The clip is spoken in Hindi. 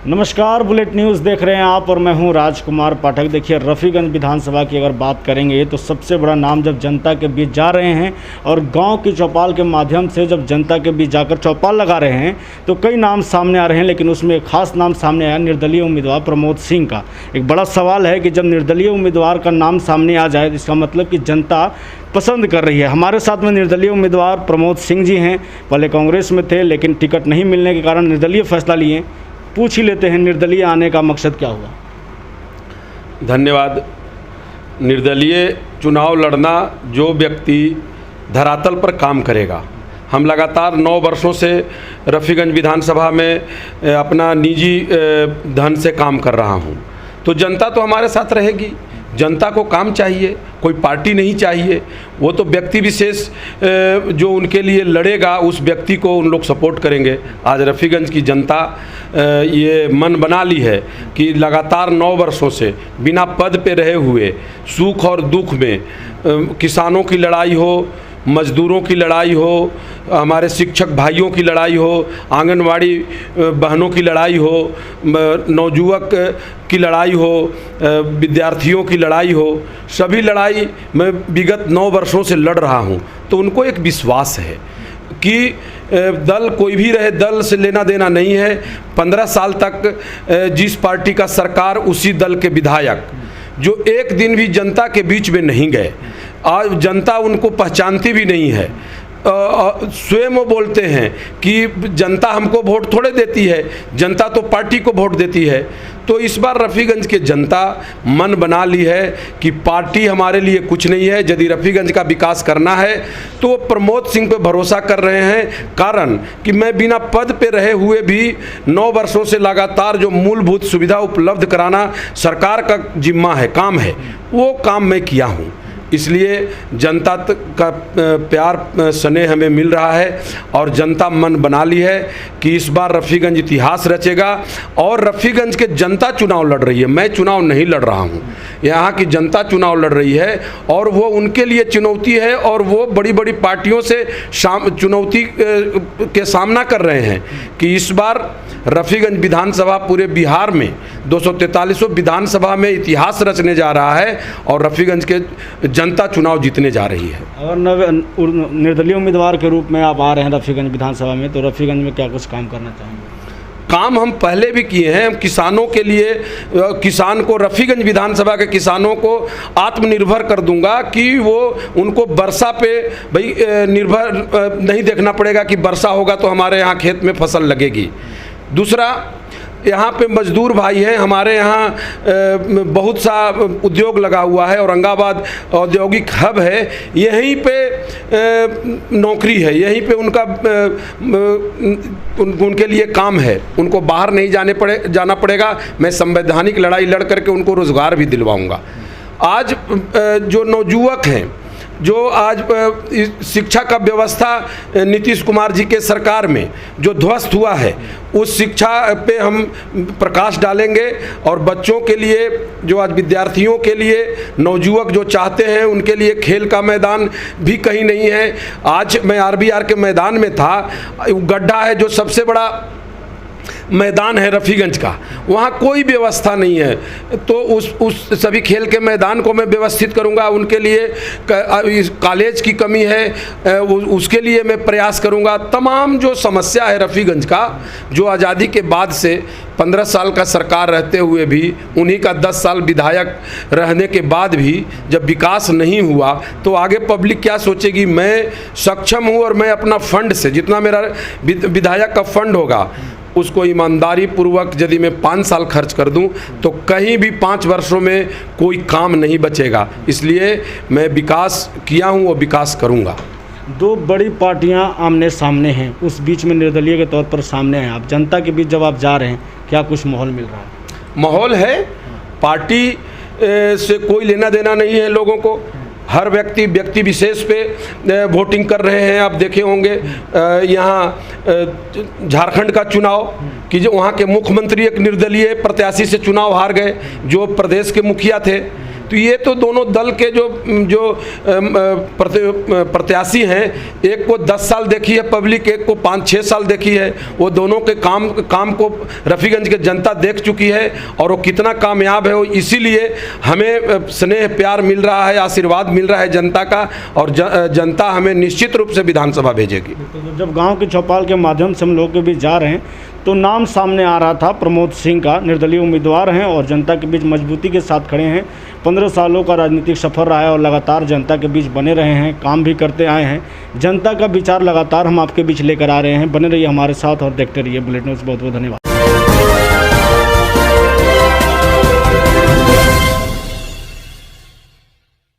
नमस्कार, बुलेट न्यूज़ देख रहे हैं आप और मैं हूं राजकुमार पाठक। देखिए, रफ़ीगंज विधानसभा की अगर बात करेंगे तो सबसे बड़ा नाम जब जनता के बीच जा रहे हैं और गांव की चौपाल के माध्यम से जब जनता के बीच जाकर चौपाल लगा रहे हैं तो कई नाम सामने आ रहे हैं, लेकिन उसमें एक खास नाम सामने आया निर्दलीय उम्मीदवार प्रमोद सिंह का। एक बड़ा सवाल है कि जब निर्दलीय उम्मीदवार का नाम सामने आ जाए तो इसका मतलब कि जनता पसंद कर रही है। हमारे साथ में निर्दलीय उम्मीदवार प्रमोद सिंह जी हैं। पहले कांग्रेस में थे, लेकिन टिकट नहीं मिलने के कारण निर्दलीय फैसला लिए। पूछ ही लेते हैं, निर्दलीय आने का मकसद क्या हुआ? धन्यवाद। निर्दलीय चुनाव लड़ना जो व्यक्ति धरातल पर काम करेगा, हम लगातार 9 वर्षों से रफ़ीगंज विधानसभा में अपना निजी धन से काम कर रहा हूं, तो जनता तो हमारे साथ रहेगी। जनता को काम चाहिए, कोई पार्टी नहीं चाहिए। वो तो व्यक्ति विशेष जो उनके लिए लड़ेगा उस व्यक्ति को उन लोग सपोर्ट करेंगे। आज रफ़ीगंज की जनता ये मन बना ली है कि लगातार 9 वर्षों से बिना पद पे रहे हुए सुख और दुख में, किसानों की लड़ाई हो, मजदूरों की लड़ाई हो, हमारे शिक्षक भाइयों की लड़ाई हो, आंगनवाड़ी बहनों की लड़ाई हो, नौजुवक की लड़ाई हो, विद्यार्थियों की लड़ाई हो, सभी लड़ाई मैं विगत 9 वर्षों से लड़ रहा हूं। तो उनको एक विश्वास है कि दल कोई भी रहे, दल से लेना देना नहीं है। 15 साल तक जिस पार्टी का सरकार, उसी दल के विधायक जो एक दिन भी जनता के बीच में नहीं गए, आज जनता उनको पहचानती भी नहीं है। स्वयं वो बोलते हैं कि जनता हमको वोट थोड़े देती है, जनता तो पार्टी को वोट देती है। तो इस बार रफ़ीगंज के जनता मन बना ली है कि पार्टी हमारे लिए कुछ नहीं है। यदि रफ़ीगंज का विकास करना है तो वो प्रमोद सिंह पे भरोसा कर रहे हैं। कारण कि मैं बिना पद पे रहे हुए भी 9 वर्षों से लगातार जो मूलभूत सुविधा उपलब्ध कराना सरकार का जिम्मा है, काम है, वो काम मैं किया हूँ। इसलिए जनता का प्यार स्नेह हमें मिल रहा है और जनता मन बना ली है कि इस बार रफ़ीगंज इतिहास रचेगा। और रफ़ीगंज के जनता चुनाव लड़ रही है, मैं चुनाव नहीं लड़ रहा हूँ। यहाँ की जनता चुनाव लड़ रही है और वो उनके लिए चुनौती है और वो बड़ी बड़ी पार्टियों से चुनौती के सामना कर रहे हैं कि इस बार रफ़ीगंज विधानसभा पूरे बिहार में 243 विधानसभा में इतिहास रचने जा रहा है और रफ़ीगंज के जनता चुनाव जीतने जा रही है। अगर निर्दलीय उम्मीदवार के रूप में आप आ रहे हैं रफ़ीगंज विधानसभा में, तो रफ़ीगंज में क्या कुछ काम करना चाहेंगे? काम हम पहले भी किए हैं। हम किसानों के लिए, किसान को, रफ़ीगंज विधानसभा के किसानों को आत्मनिर्भर कर दूंगा कि वो उनको वर्षा पे भाई निर्भर नहीं देखना पड़ेगा कि वर्षा होगा तो हमारे यहाँ खेत में फसल लगेगी। दूसरा, यहाँ पे मजदूर भाई हैं, हमारे यहाँ बहुत सा उद्योग लगा हुआ है, औरंगाबाद औद्योगिक हब है, यहीं पे नौकरी है, यहीं पे उनके लिए काम है, उनको बाहर नहीं जाना पड़ेगा। मैं संवैधानिक लड़ाई लड़ करके उनको रोज़गार भी दिलवाऊंगा। आज जो नौजुवक हैं, जो आज शिक्षा का व्यवस्था नीतीश कुमार जी के सरकार में जो ध्वस्त हुआ है, उस शिक्षा पे हम प्रकाश डालेंगे और बच्चों के लिए, जो आज विद्यार्थियों के लिए, नौजुवक जो चाहते हैं उनके लिए खेल का मैदान भी कहीं नहीं है। आज मैं RBR के मैदान में था, गड्ढा है जो सबसे बड़ा मैदान है रफ़ीगंज का, वहाँ कोई व्यवस्था नहीं है। तो उस सभी खेल के मैदान को मैं व्यवस्थित करूँगा। उनके लिए कॉलेज की कमी है, उसके लिए मैं प्रयास करूँगा। तमाम जो समस्या है रफ़ीगंज का, जो आज़ादी के बाद से 15 साल का सरकार रहते हुए भी, उन्हीं का 10 साल विधायक रहने के बाद भी जब विकास नहीं हुआ तो आगे पब्लिक क्या सोचेगी? मैं सक्षम हूँ और मैं अपना फंड से, जितना मेरा विधायक का फंड होगा, उसको ईमानदारी पूर्वक यदि मैं 5 साल खर्च कर दूं तो कहीं भी 5 वर्षों में कोई काम नहीं बचेगा। इसलिए मैं विकास किया हूं, वो विकास करूंगा। 2 बड़ी पार्टियां आमने सामने हैं, उस बीच में निर्दलीय के तौर पर सामने हैं आप। जनता के बीच जब आप जा रहे हैं, क्या कुछ माहौल मिल रहा है? माहौल है, पार्टी से कोई लेना देना नहीं है लोगों को। हर व्यक्ति विशेष पे वोटिंग कर रहे हैं। आप देखे होंगे यहाँ झारखंड का चुनाव कि जो वहाँ के मुख्यमंत्री एक निर्दलीय प्रत्याशी से चुनाव हार गए, जो प्रदेश के मुखिया थे। तो ये तो दोनों दल के जो प्रत्याशी हैं, एक को 10 साल देखी है पब्लिक, एक को 5-6 साल देखी है। वो दोनों के काम को रफ़ीगंज के जनता देख चुकी है और वो कितना कामयाब है। वो इसीलिए हमें स्नेह प्यार मिल रहा है, आशीर्वाद मिल रहा है जनता का, और जनता हमें निश्चित रूप से विधानसभा भेजेगी। तो जब गांव के चौपाल के माध्यम से हम लोग के बीच जा रहे हैं तो नाम सामने आ रहा था प्रमोद सिंह का, निर्दलीय उम्मीदवार हैं और जनता के बीच मजबूती के साथ खड़े हैं। 15 सालों का राजनीतिक सफर रहा है और लगातार जनता के बीच बने रहे हैं, काम भी करते आए हैं। जनता का विचार लगातार हम आपके बीच लेकर आ रहे हैं। बने रहिए हमारे साथ और देखते रहिए बुलेटिन न्यूज़। बहुत बहुत धन्यवाद।